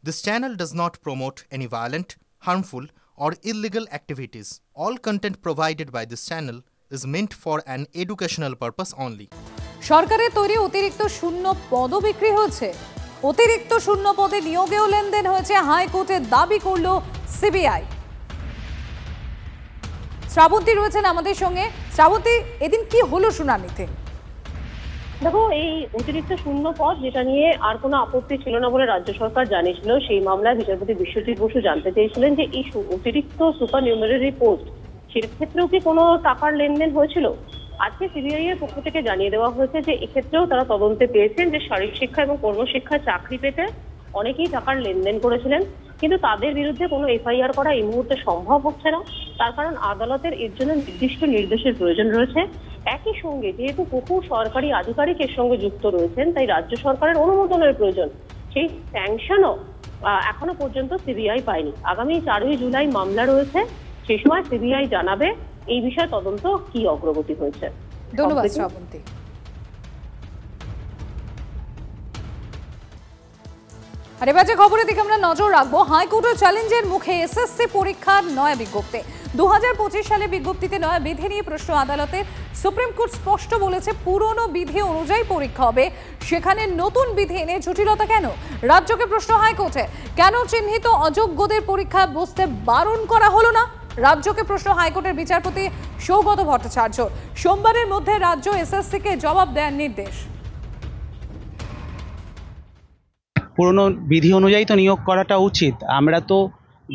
This channel does not promote any violent, harmful, or illegal activities. All content provided by this channel is meant for an educational purpose only. সরকারের তৈরি অতিরিক্ত শূন্য পদ বিক্রি হচ্ছে। অতিরিক্ত শূন্য পদে নিয়োগেও লেনদেন হয়েছে, হাইকোর্টে দাবি করল সিবিআই। শ্রাবন্তী রয়েছেন আমাদের সঙ্গে। শ্রাবন্তী, এদিন কি হলো শুনানিতে? দেখো, এই অতিরিক্ত শূন্য পদ যেটা নিয়ে আর কোনো আপত্তি ছিল না বলে রাজ্য সরকার জানিয়েছিল, সেই মামলায় বিচারপতি বিশ্বজিৎ বসু জানতে চেয়েছিলেন যে এই অতিরিক্ত সুপার নিউমেরারি পোস্ট সেক্ষেত্রেও কি কোনো টাকার লেনদেন হয়েছিল। আজকে সিবিআই এর পক্ষ থেকে জানিয়ে দেওয়া হয়েছে যে এক্ষেত্রেও তারা তদন্তে পেয়েছেন যে শারীরিক শিক্ষা এবং কর্মশিক্ষায় চাকরি পেতে অনেকেই টাকার লেনদেন করেছিলেন, কিন্তু তাদের বিরুদ্ধে কোনো এফআইআর করা এই মুহূর্তে সম্ভব হচ্ছে না। তার কারণ আদালতের এর জন্য নির্দিষ্ট নির্দেশের প্রয়োজন রয়েছে। একই সঙ্গে যেহেতু বহু সরকারি আধিকারিক এর সঙ্গে যুক্ত রয়েছেন, তাই রাজ্য সরকারের অনুমোদনের প্রয়োজন। সেই স্যাংশনও এখনো পর্যন্ত সিবিআই পায়নি। আগামী 4ই জুলাই মামলা রয়েছে, সেই সময় সিবিআই জানাবে এই বিষয়ে তদন্ত কি অগ্রগতি হয়েছে। ধন্যবাদ শ্রাবন্তী। আর এবার যে খবরের দিকে আমরা নজর রাখবো, হাইকোর্টের চ্যালেঞ্জের মুখে এসএসসি পরীক্ষার নয়া বিজ্ঞপ্তি। 2025 সালে বিজ্ঞপ্তিতে নয়া বিধি নিয়ে প্রশ্ন আদালতে। সুপ্রিম কোর্ট স্পষ্ট বলেছে পুরনো বিধি অনুযায়ী পরীক্ষা হবে, সেখানে নতুন বিধি এনে জটিলতা কেন? রাজ্যকে প্রশ্ন হাইকোর্টে, কেন চিহ্নিত অযোগ্যদের পরীক্ষা বসতে বারণ করা হলো না? রাজ্যকে প্রশ্ন হাইকোর্টের বিচারপতি সৌগত ভট্টাচার্য। সোমবারের মধ্যে রাজ্য এসএসসিকে জবাব দেওয়ার নির্দেশ। পুরনো বিধি অনুযায়ী তো নিয়োগ করাটা উচিত। আমরা তো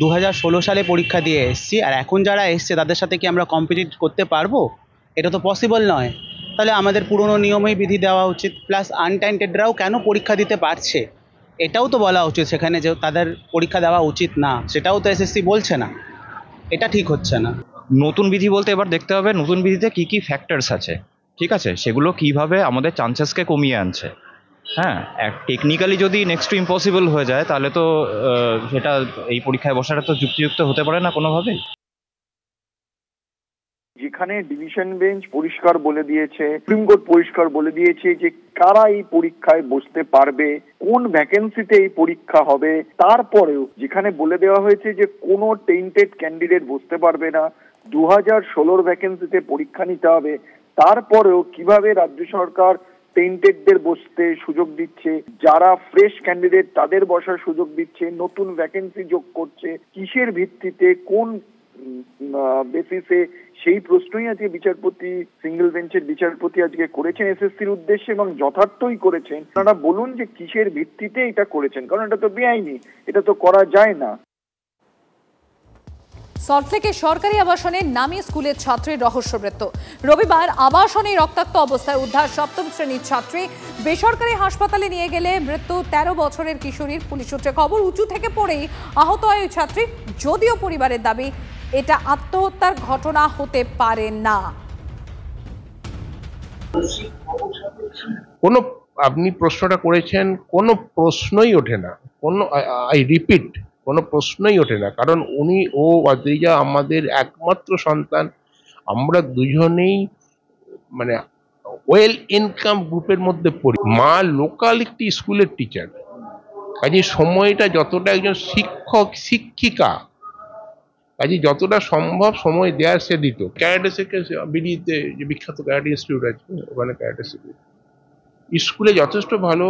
2016 সালে পরীক্ষা দিয়ে এসেছি, আর এখন যারা এসছে তাদের সাথে কি আমরা কম্পিটিট করতে পারবো? এটা তো পসিবল নয়। তাহলে আমাদের পুরনো নিয়মেই বিধি দেওয়া উচিত। প্লাস আনটেন্টেডরাও কেন পরীক্ষা দিতে পারছে এটাও তো বলা উচিত, সেখানে যে তাদের পরীক্ষা দেওয়া উচিত না সেটাও তো এসএসসি বলছে না। এটা ঠিক হচ্ছে না। নতুন বিধি বলতে এবার দেখতে হবে নতুন বিধিতে কি কি ফ্যাক্টরস আছে, ঠিক আছে, সেগুলো কিভাবে আমাদের চান্সেসকে কমিয়ে আনছে। হ্যাঁ, টেকনিক্যালি যদি নেক্সট টু ইম্পসিবল হয়ে যায় তাহলে তো সেটা এই পরীক্ষায় বসাটা তো যুক্তিযুক্ত হতে পারে না কোনোভাবেই। যেখানে ডিভিশন বেঞ্চ পরিষ্কার বলে দিয়েছে, সুপ্রিম কোর্ট পরিষ্কার বলে দিয়েছে যে কারা এই পরীক্ষায় বসতে পারবে, কোন ভ্যাকেন্সিতে এই পরীক্ষা হবে, তারপরেও যেখানে বলে দেওয়া হয়েছে যে কোনো টেন্টেড ক্যান্ডিডেট বসতে পারবে না, 2016 ভ্যাকেন্সিতে পরীক্ষা নিতে হবে, তারপরেও কিভাবে রাজ্য সরকার টেন্টেডদের বসতে সুযোগ দিচ্ছে, যারা ফ্রেশ ক্যান্ডিডেট তাদের বসার সুযোগ দিচ্ছে, নতুন ভ্যাকেন্সি যোগ করছে, কিসের ভিত্তিতে, কোন বেসিসে, সেই প্রশ্নই আজকে বিচারপতি, সিঙ্গেল বেঞ্চের বিচারপতি আজকে করেছেন এসএসসির উদ্দেশ্যে, এবং যথার্থই করেছেন। আপনারা বলুন যে কিসের ভিত্তিতে এটা করেছেন, কারণ এটা তো বেআইনি, এটা তো করা যায় না। সল্টলেকে সরকারি আবাসনে নামী স্কুলের ছাত্রীর রহস্যমৃত্যু। রবিবার আবাসনে রক্তাক্ত অবস্থায় উদ্ধার 7ম শ্রেণীর ছাত্রী। বেসরকারি হাসপাতালে নিয়ে গেলে মৃত্যু 13 বছরের কিশোরীর। পুলিশ সূত্রে খবর, উঁচু থেকে পড়েই আহত হয় ওই ছাত্রী। যদিও পরিবারের দাবি এটা আত্মহত্যার ঘটনা হতে পারে না। কোনো আপনি প্রশ্নটা করেছেন, কোনো প্রশ্নই ওঠে না, কোনো আই রিপিট, কোনো প্রশ্নই ওঠে না। কারণ ও অদ্রিজা আমাদের একমাত্র সন্তান। আমরা দুজনেই মানে ওয়েল ইনকাম গ্রুপের মধ্যে পড়ি। মা লোকাল একটি স্কুলের টিচার, কাজে সময়টা যতটা একজন শিক্ষক শিক্ষিকা কাজে যতটা সম্ভব সময় দেওয়ার সে দিত। ক্যারাটে শেখে, বিডিতে যে বিখ্যাত ক্যারাটে ইনস্টিটিউট আছে ওখানে ক্যারাটে শেখে, স্কুলে যথেষ্ট ভালো